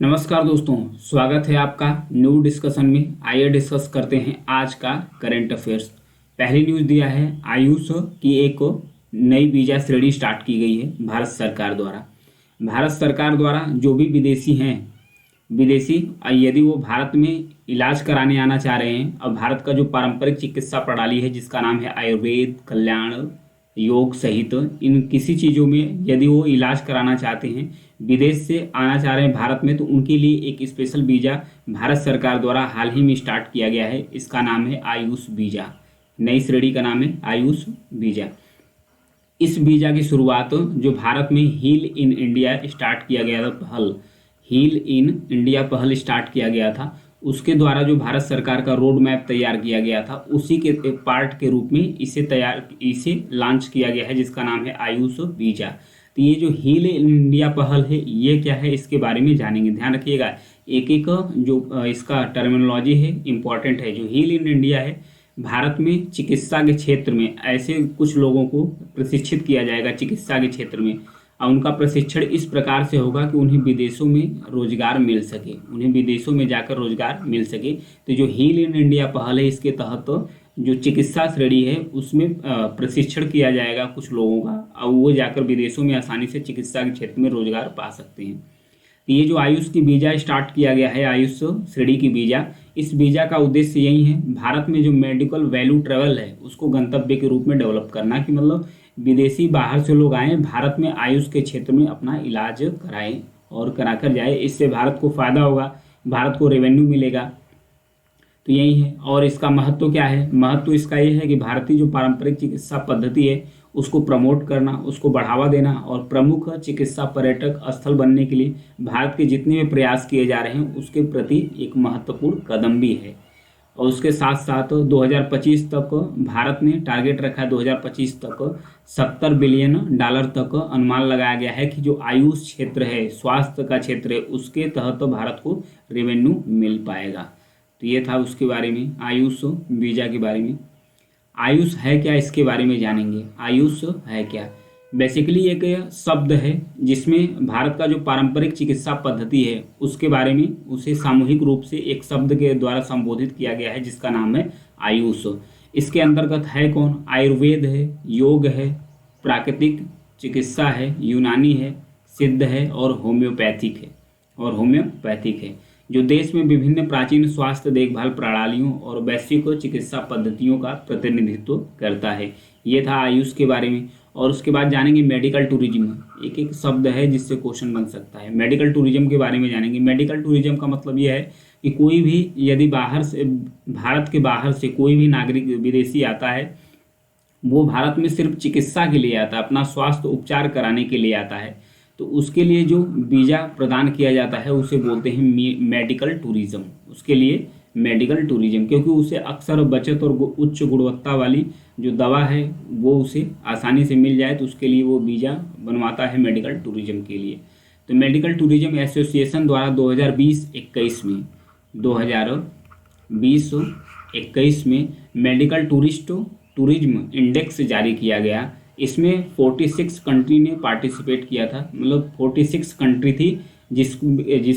नमस्कार दोस्तों, स्वागत है आपका न्यू डिस्कशन में। आइए डिस्कस करते हैं आज का करंट अफेयर्स। पहली न्यूज़ दिया है आयुष की एक नई वीजा श्रेणी स्टार्ट की गई है भारत सरकार द्वारा। भारत सरकार द्वारा जो भी विदेशी यदि वो भारत में इलाज कराने आना चाह रहे हैं और भारत का जो पारंपरिक चिकित्सा प्रणाली है जिसका नाम है आयुर्वेद, कल्याण, योग सहित इन किसी चीज़ों में यदि वो इलाज कराना चाहते हैं, विदेश से आना चाह रहे हैं भारत में, तो उनके लिए एक स्पेशल वीज़ा भारत सरकार द्वारा हाल ही में स्टार्ट किया गया है। इसका नाम है आयुष वीज़ा। नई श्रेणी का नाम है आयुष वीज़ा। इस वीज़ा की शुरुआत जो भारत में हील इन इंडिया स्टार्ट किया गया था, हील इन इंडिया पहल स्टार्ट किया गया था, उसके द्वारा जो भारत सरकार का रोड मैप तैयार किया गया था उसी के एक पार्ट के रूप में इसे लॉन्च किया गया है जिसका नाम है आयुष वीज़ा। तो ये जो हील इन इंडिया पहल है ये क्या है, इसके बारे में जानेंगे। ध्यान रखिएगा, एक एक जो इसका टर्मिनोलॉजी है इंपॉर्टेंट है। जो हील इन इंडिया है, भारत में चिकित्सा के क्षेत्र में ऐसे कुछ लोगों को प्रशिक्षित किया जाएगा चिकित्सा के क्षेत्र में, और उनका प्रशिक्षण इस प्रकार से होगा कि उन्हें विदेशों में रोजगार मिल सके, उन्हें विदेशों में जाकर रोजगार मिल सके। तो जो हील इन इंडिया पहल है इसके तहत जो चिकित्सा श्रेणी है उसमें प्रशिक्षण किया जाएगा कुछ लोगों का, और वो जाकर विदेशों में आसानी से चिकित्सा के क्षेत्र में रोजगार पा सकते हैं। तो ये जो आयुष की वीज़ा स्टार्ट किया गया है, आयुष श्रेणी की वीज़ा, इस वीज़ा का उद्देश्य यही है भारत में जो मेडिकल वैल्यू ट्रेवल है उसको गंतव्य के रूप में डेवलप करना, कि मतलब विदेशी बाहर से लोग आएँ भारत में आयुष के क्षेत्र में अपना इलाज कराएं और कराकर जाए। इससे भारत को फ़ायदा होगा, भारत को रेवेन्यू मिलेगा। तो यही है। और इसका महत्व क्या है? महत्व इसका ये है कि भारतीय जो पारंपरिक चिकित्सा पद्धति है उसको प्रमोट करना, उसको बढ़ावा देना, और प्रमुख चिकित्सा पर्यटक स्थल बनने के लिए भारत के जितने भी प्रयास किए जा रहे हैं उसके प्रति एक महत्वपूर्ण कदम भी है। और उसके साथ साथ 2025 तक भारत ने टारगेट रखा है, 2025 तक $70 बिलियन तक अनुमान लगाया गया है कि जो आयुष क्षेत्र है, स्वास्थ्य का क्षेत्र है, उसके तहत भारत को रेवेन्यू मिल पाएगा। तो ये था उसके बारे में, आयुष वीज़ा के बारे में। आयुष है क्या, इसके बारे में जानेंगे। आयुष है क्या? बेसिकली एक शब्द है जिसमें भारत का जो पारंपरिक चिकित्सा पद्धति है उसके बारे में उसे सामूहिक रूप से एक शब्द के द्वारा संबोधित किया गया है जिसका नाम है आयुष। इसके अंतर्गत है कौन? आयुर्वेद है, योग है, प्राकृतिक चिकित्सा है, यूनानी है, सिद्ध है और होम्योपैथिक है, जो देश में विभिन्न प्राचीन स्वास्थ्य देखभाल प्रणालियों और वैश्विक चिकित्सा पद्धतियों का प्रतिनिधित्व करता है। ये था आयुष के बारे में। और उसके बाद जानेंगे मेडिकल टूरिज्म। एक एक शब्द है जिससे क्वेश्चन बन सकता है। मेडिकल टूरिज्म के बारे में जानेंगे। मेडिकल टूरिज्म का मतलब यह है कि कोई भी यदि बाहर से, भारत के बाहर से कोई भी नागरिक विदेशी आता है, वो भारत में सिर्फ चिकित्सा के लिए आता है, अपना स्वास्थ्य उपचार कराने के लिए आता है, तो उसके लिए जो वीज़ा प्रदान किया जाता है उसे बोलते हैं मेडिकल टूरिज्म। उसके लिए मेडिकल टूरिज्म, क्योंकि उसे अक्सर बचत और उच्च गुणवत्ता वाली जो दवा है वो उसे आसानी से मिल जाए, तो उसके लिए वो वीज़ा बनवाता है मेडिकल टूरिज्म के लिए। तो मेडिकल टूरिज्म एसोसिएशन द्वारा 2020-21 में मेडिकल टूरिज्म इंडेक्स जारी किया गया। इसमें 46 कंट्री ने पार्टिसिपेट किया था, मतलब 46 कंट्री थी जिस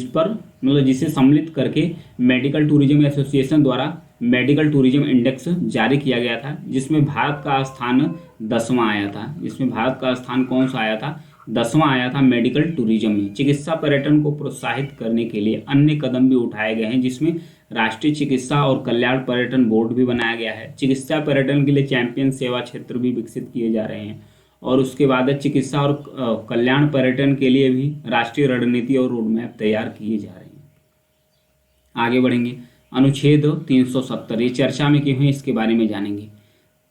पर मतलब जिसे सम्मिलित करके मेडिकल टूरिज्म एसोसिएशन द्वारा मेडिकल टूरिज्म इंडेक्स जारी किया गया था, जिसमें भारत का स्थान 10वां आया था। जिसमें भारत का स्थान कौन सा आया था? 10वां आया था मेडिकल टूरिज्म में। चिकित्सा पर्यटन को प्रोत्साहित करने के लिए अन्य कदम भी उठाए गए हैं, जिसमें राष्ट्रीय चिकित्सा और कल्याण पर्यटन बोर्ड भी बनाया गया है। चिकित्सा पर्यटन के लिए चैंपियन सेवा क्षेत्र भी विकसित किए जा रहे हैं। और उसके बाद चिकित्सा और कल्याण पर्यटन के लिए भी राष्ट्रीय रणनीति और रोड मैप तैयार किए जा रहे हैं। आगे बढ़ेंगे। अनुच्छेद 370 ये चर्चा में क्यों है, इसके बारे में जानेंगे।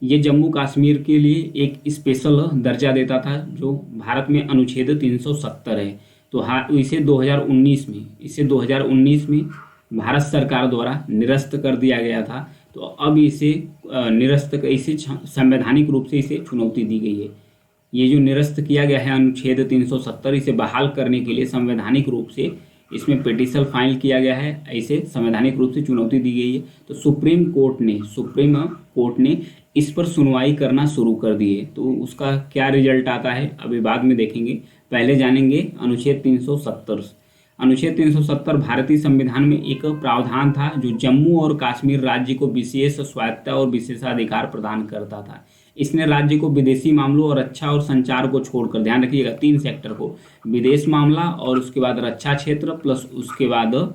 ये जम्मू कश्मीर के लिए एक स्पेशल दर्जा देता था जो भारत में अनुच्छेद 370 है। तो इसे 2019 में भारत सरकार द्वारा निरस्त कर दिया गया था। तो अब इसे संवैधानिक रूप से इसे चुनौती दी गई है। ये जो निरस्त किया गया है अनुच्छेद 370, इसे बहाल करने के लिए संवैधानिक रूप से इसमें पिटीशन फाइल किया गया है, ऐसे संवैधानिक रूप से चुनौती दी गई है। तो सुप्रीम कोर्ट ने इस पर सुनवाई करना शुरू कर दी है। तो उसका क्या रिजल्ट आता है अभी बाद में देखेंगे, पहले जानेंगे अनुच्छेद 370। अनुच्छेद 370 भारतीय संविधान में एक प्रावधान था जो जम्मू और कश्मीर राज्य को विशेष स्वायत्तता और विशेषाधिकार प्रदान करता था। इसने राज्य को विदेशी मामलों और रक्षा और संचार को छोड़कर, ध्यान रखिएगा 3 सेक्टर को, विदेश मामला और उसके बाद रक्षा क्षेत्र प्लस उसके बाद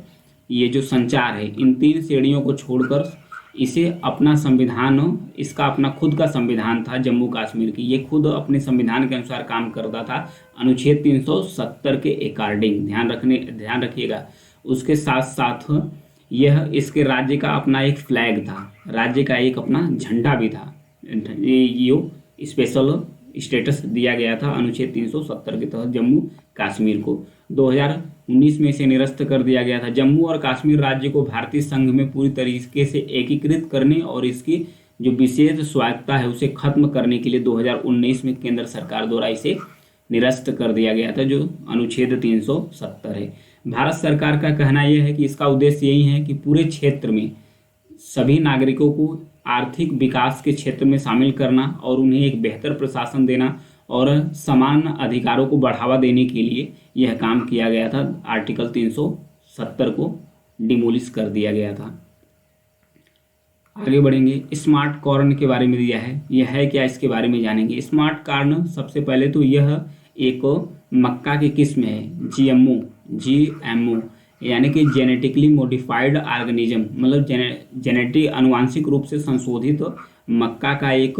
ये जो संचार है, इन 3 श्रेणियों को छोड़कर इसे अपना संविधान, इसका अपना खुद का संविधान था जम्मू कश्मीर की। ये खुद अपने संविधान के अनुसार काम करता था अनुच्छेद 370 के अकॉर्डिंग, ध्यान रखिएगा। उसके साथ साथ यह इसके राज्य का अपना एक फ्लैग था, राज्य का एक अपना झंडा भी था। ये स्पेशल स्टेटस दिया गया था अनुच्छेद 370 के तहत जम्मू कश्मीर को। 2019 में इसे निरस्त कर दिया गया था। जम्मू और कश्मीर राज्य को भारतीय संघ में पूरी तरीके से एकीकृत करने और इसकी जो विशेष स्वायत्तता है उसे खत्म करने के लिए 2019 में केंद्र सरकार द्वारा इसे निरस्त कर दिया गया था, जो अनुच्छेद 370 है। भारत सरकार का कहना यह है कि इसका उद्देश्य यही है कि पूरे क्षेत्र में सभी नागरिकों को आर्थिक विकास के क्षेत्र में शामिल करना और उन्हें एक बेहतर प्रशासन देना और समान अधिकारों को बढ़ावा देने के लिए यह काम किया गया था। आर्टिकल 370 को डिमोलिश कर दिया गया था। आगे बढ़ेंगे, स्मार्ट कॉर्न के बारे में दिया है। यह है क्या, इसके बारे में जानेंगे। स्मार्ट कॉर्न सबसे पहले तो यह एक मक्का की किस्म है, जीएमओ यानी कि जेनेटिकली मॉडिफाइड ऑर्गेनिज्म, मतलब जेनेटिक अनुवांशिक रूप से संशोधित मक्का का एक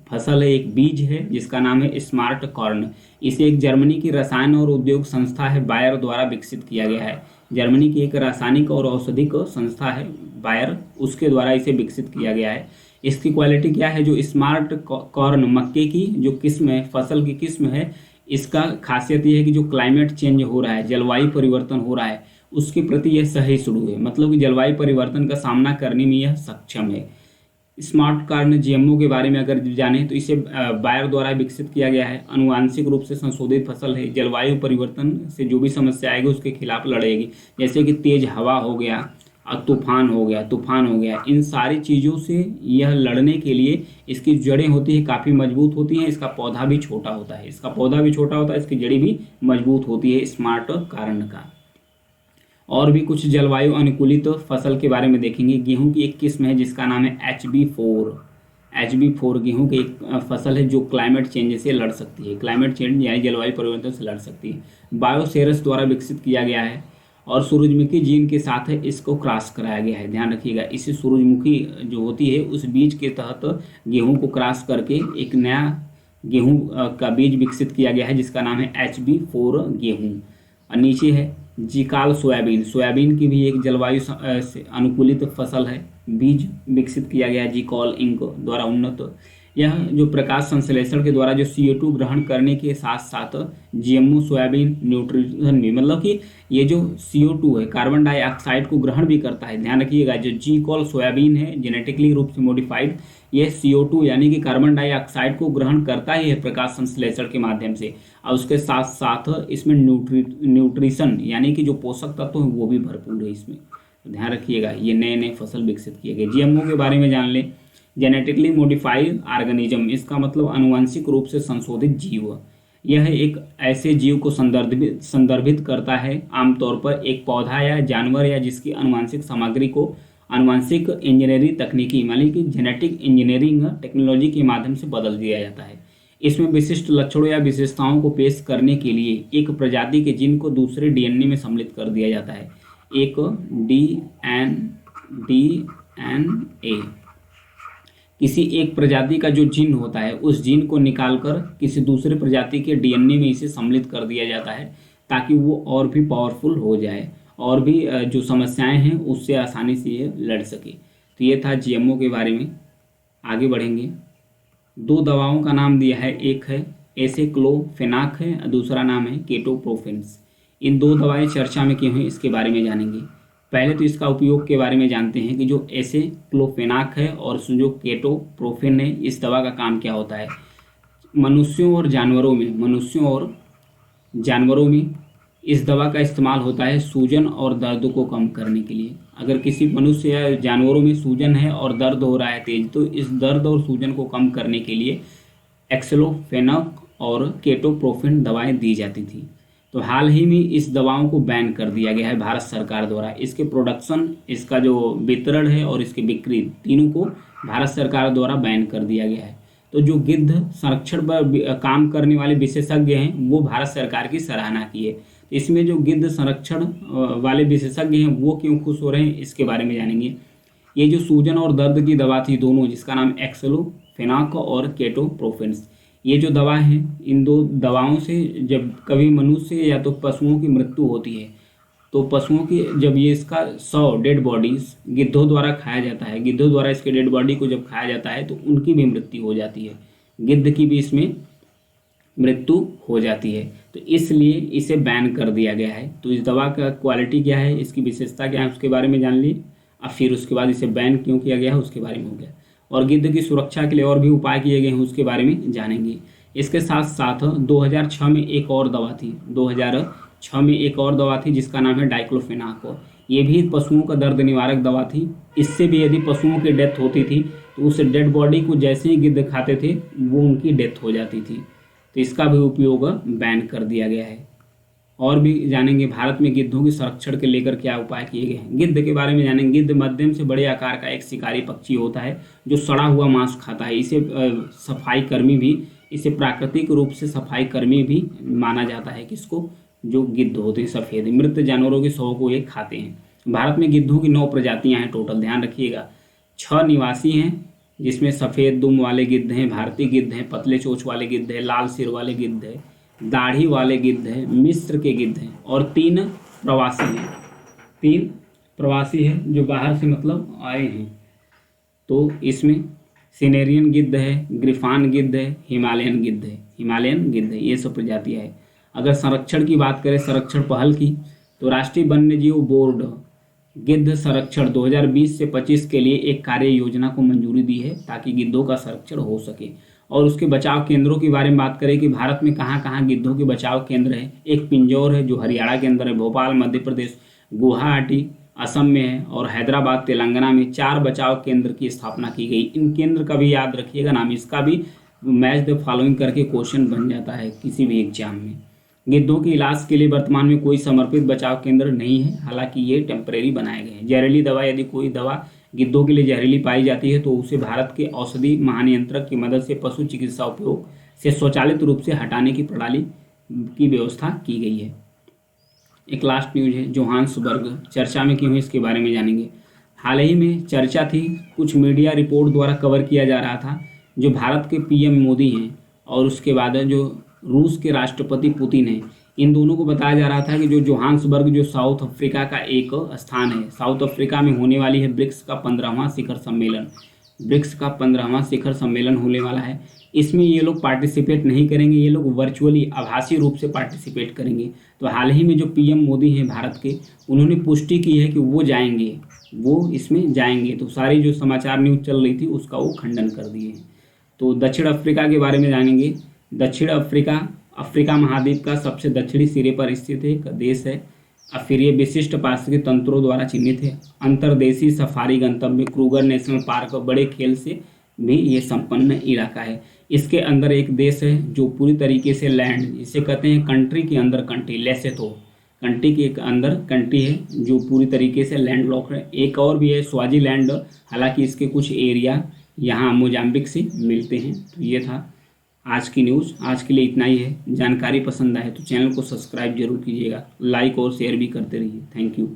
फसल है, एक बीज है जिसका नाम है स्मार्ट कॉर्न। इसे एक जर्मनी की रसायन और उद्योग संस्था है बायर द्वारा विकसित किया गया है। जर्मनी की एक रासायनिक और औषधिक संस्था है बायर, उसके द्वारा इसे विकसित किया गया है। इसकी क्वालिटी क्या है, जो स्मार्ट कॉर्न मक्के की जो किस्म है, फसल की किस्म है, इसका खासियत यह है कि जो क्लाइमेट चेंज हो रहा है, जलवायु परिवर्तन हो रहा है, उसके प्रति यह सहिष्णु है, मतलब कि जलवायु परिवर्तन का सामना करने में यह सक्षम है। स्मार्ट कॉर्न जीएमओ के बारे में अगर जाने तो इसे बायर द्वारा विकसित किया गया है। अनुवांशिक रूप से संशोधित फसल है, जलवायु परिवर्तन से जो भी समस्या आएगी उसके खिलाफ लड़ेगी, जैसे कि तेज हवा हो गया, तूफान हो गया, इन सारी चीज़ों से यह लड़ने के लिए इसकी जड़ें होती है काफ़ी मजबूत होती हैं। इसका पौधा भी छोटा होता है, इसकी जड़ी भी मजबूत होती है स्मार्ट कॉर्न का। और भी कुछ जलवायु अनुकूलित फसल के बारे में देखेंगे। गेहूं की एक किस्म है जिसका नाम है HB4 गेहूं की एक फसल है जो क्लाइमेट चेंज से लड़ सकती है, क्लाइमेट चेंज यानी जलवायु परिवर्तन से लड़ सकती है। बायोसेरस द्वारा विकसित किया गया है और सूरजमुखी जीन के साथ इसको क्रॉस कराया गया है। ध्यान रखिएगा, इसे सूरजमुखी जो होती है उस बीज के तहत गेहूं को क्रॉस करके एक नया गेहूं का बीज विकसित किया गया है जिसका नाम है HB4 गेहूं। और नीचे है जिकाल सोयाबीन की भी एक जलवायु से अनुकूलित फसल है, बीज विकसित किया गया है जिकॉल इंक द्वारा उन्नत। यह जो प्रकाश संश्लेषण के द्वारा जो CO2 ग्रहण करने के साथ साथ जीएमओ सोयाबीन न्यूट्रिशन भी, मतलब कि ये जो CO2 है कार्बन डाइऑक्साइड को ग्रहण भी करता है। ध्यान रखिएगा, जो जिकॉल सोयाबीन है जेनेटिकली रूप से मॉडिफाइड, ये CO2 यानी कि कार्बन डाइऑक्साइड को ग्रहण करता ही है प्रकाश संश्लेषण के माध्यम से, और उसके साथ साथ इसमें न्यूट्रिशन यानी कि जो पोषक तत्व है वो भी भरपूर है इसमें। ध्यान रखिएगा, ये नए फसल विकसित किए गए। जीएमओ के बारे में जान लें। जेनेटिकली मॉडिफाइड ऑर्गेनिज्म, इसका मतलब अनुवांशिक रूप से संशोधित जीव। यह एक ऐसे जीव को संदर्भित करता है, आमतौर पर एक पौधा या जानवर या जिसकी अनुवांशिक सामग्री को अनुवांशिक इंजीनियरिंग तकनीकी मानी कि जेनेटिक इंजीनियरिंग टेक्नोलॉजी के माध्यम से बदल दिया जाता है। इसमें विशिष्ट लक्षणों या विशेषताओं को पेश करने के लिए एक प्रजाति के जीन को दूसरे डीएनए में सम्मिलित कर दिया जाता है। एक डीएनए किसी एक प्रजाति का जो जीन होता है उस जीन को निकालकर किसी दूसरे प्रजाति के डीएनए में इसे सम्मिलित कर दिया जाता है ताकि वो और भी पावरफुल हो जाए और भी जो समस्याएं हैं उससे आसानी से ये लड़ सके। तो ये था जीएमओ के बारे में। आगे बढ़ेंगे। 2 दवाओं का नाम दिया है, एक है एसेक्लोफेनाक है और दूसरा नाम है केटोप्रोफेन्स। इन 2 दवाएं चर्चा में क्यों हैं इसके बारे में जानेंगे। पहले तो इसका उपयोग के बारे में जानते हैं कि जो एसेक्लोफेनाक है और जो केटोप्रोफेन है, इस दवा का काम क्या होता है। मनुष्यों और जानवरों में इस दवा का इस्तेमाल होता है सूजन और दर्द को कम करने के लिए। अगर किसी मनुष्य या जानवरों में सूजन है और दर्द हो रहा है तेज, तो इस दर्द और सूजन को कम करने के लिए एक्सेलोफेनाक और केटोप्रोफेन दवाएं दी जाती थी। तो हाल ही में इस दवाओं को बैन कर दिया गया है भारत सरकार द्वारा। इसके प्रोडक्शन, इसका जो वितरण है और इसकी बिक्री, तीनों को भारत सरकार द्वारा बैन कर दिया गया है। तो जो गिद्ध संरक्षण पर काम करने वाले विशेषज्ञ हैं वो भारत सरकार की सराहना की है। तो इसमें जो गिद्ध संरक्षण वाले विशेषज्ञ हैं वो क्यों खुश हो रहे हैं, इसके बारे में जानेंगे। ये जो सूजन और दर्द की दवा थी दोनों, जिसका नाम एक्सलोफेनाक और केटोप्रोफेंस, ये जो दवा है, इन दो दवाओं से जब कभी मनुष्य या तो पशुओं की मृत्यु होती है, तो पशुओं की जब ये इसका 100 डेड बॉडीज गिद्धों द्वारा खाया जाता है, गिद्धों द्वारा इसके डेड बॉडी को जब खाया जाता है तो उनकी भी मृत्यु हो जाती है, गिद्ध की भी इसमें मृत्यु हो जाती है। तो इसलिए इसे बैन कर दिया गया है। तो इस दवा का क्वालिटी क्या है, इसकी विशेषता क्या है, उसके बारे में जान ली। अब फिर उसके बाद इसे बैन क्यों किया गया है उसके बारे में हो गया, और गिद्ध की सुरक्षा के लिए और भी उपाय किए गए हैं उसके बारे में जानेंगे। इसके साथ साथ 2006 में एक और दवा थी, 2006 में एक और दवा थी जिसका नाम है डाइक्लोफेनाक। ये भी पशुओं का दर्द निवारक दवा थी। इससे भी यदि पशुओं की डेथ होती थी तो उस डेड बॉडी को जैसे ही गिद्ध खाते थे वो उनकी डेथ हो जाती थी। तो इसका भी उपयोग बैन कर दिया गया है। और भी जानेंगे भारत में गिद्धों के संरक्षण के लेकर क्या उपाय किए गए हैं। गिद्ध के बारे में जानेंगे। गिद्ध मध्यम से बड़े आकार का एक शिकारी पक्षी होता है जो सड़ा हुआ मांस खाता है। इसे प्राकृतिक रूप से सफाई कर्मी भी माना जाता है। किसको? जो गिद्ध होते हैं सफ़ेद, मृत जानवरों के शव को ये खाते हैं। भारत में गिद्धों की 9 प्रजातियां हैं टोटल, ध्यान रखिएगा। 6 निवासी हैं जिसमें सफ़ेद दुम वाले गिद्ध हैं, भारतीय गिद्ध हैं, पतले चोंच वाले गिद्ध हैं, लाल सिर वाले गिद्ध हैं, दाढ़ी वाले गिद्ध हैं, मिस्र के गिद्ध हैं, और 3 प्रवासी हैं। 3 प्रवासी हैं जो बाहर से मतलब आए हैं। तो इसमें सिनेरियन गिद्ध है, ग्रिफान गिद्ध है, हिमालयन गिद्ध है, ये सब प्रजातियाँ है। अगर संरक्षण की बात करें, संरक्षण पहल की, तो राष्ट्रीय वन्यजीव बोर्ड गिद्ध संरक्षण 2020 से 25 के लिए एक कार्य योजना को मंजूरी दी है ताकि गिद्धों का संरक्षण हो सके। और उसके बचाव केंद्रों के बारे में बात करें कि भारत में कहाँ कहाँ गिद्धों के बचाव केंद्र है। एक पिंजौर है जो हरियाणा के अंदर है, भोपाल मध्य प्रदेश, गुवाहाटी असम में है, और हैदराबाद तेलंगाना में 4 बचाव केंद्र की स्थापना की गई। इन केंद्र का भी याद रखिएगा नाम, इसका भी मैच द फॉलोइंग करके क्वेश्चन बन जाता है किसी भी एग्जाम में। गिद्धों के इलाज के लिए वर्तमान में कोई समर्पित बचाव केंद्र नहीं है, हालांकि ये टेम्परेरी बनाए गए हैं। जहरीली दवा, यदि कोई दवा गिद्धों के लिए जहरीली पाई जाती है तो उसे भारत के औषधि महानियंत्रक की मदद से पशु चिकित्सा उपयोग से स्वचालित रूप से हटाने की प्रणाली की व्यवस्था की गई है। एक लास्ट न्यूज है, जोहान्सबर्ग चर्चा में क्यों है इसके बारे में जानेंगे। हाल ही में चर्चा थी, कुछ मीडिया रिपोर्ट द्वारा कवर किया जा रहा था, जो भारत के पीएम मोदी हैं और उसके बाद जो रूस के राष्ट्रपति पुतिन हैं, इन दोनों को बताया जा रहा था कि जो जोहान्सबर्ग जो साउथ अफ्रीका का एक स्थान है, साउथ अफ्रीका में होने वाली है ब्रिक्स का 15वां शिखर सम्मेलन। ब्रिक्स का 15वां शिखर सम्मेलन होने वाला है। इसमें ये लोग पार्टिसिपेट नहीं करेंगे, ये लोग वर्चुअली आभासी रूप से पार्टिसिपेट करेंगे। तो हाल ही में जो पीएम मोदी हैं भारत के, उन्होंने पुष्टि की है कि वो जाएंगे, वो इसमें जाएंगे। तो सारी जो समाचार न्यूज़ चल रही थी उसका वो खंडन कर दिए। तो दक्षिण अफ्रीका के बारे में जानेंगे। दक्षिण अफ्रीका अफ्रीका महाद्वीप का सबसे दक्षिणी सिरे पर स्थित एक देश है। और फिर ये विशिष्ट पारिस्थितिक तंत्रों द्वारा चिन्हित है। अंतर्देशीय सफारी गंतव्य, क्रूगर नेशनल पार्क और बड़े खेल से भी ये संपन्न इलाका है। इसके अंदर एक देश है जो पूरी तरीके से लैंड, जिसे कहते हैं कंट्री के अंदर कंट्री, लेसेथो कंट्री के अंदर कंट्री है जो पूरी तरीके से लैंड लॉक है। एक और भी है स्वाजीलैंड, हालांकि इसके कुछ एरिया यहाँ मोजाम्बिक से मिलते हैं। तो ये था आज की न्यूज़। आज के लिए इतना ही है। जानकारी पसंद आए तो चैनल को सब्सक्राइब जरूर कीजिएगा, लाइक और शेयर भी करते रहिए। Thank you.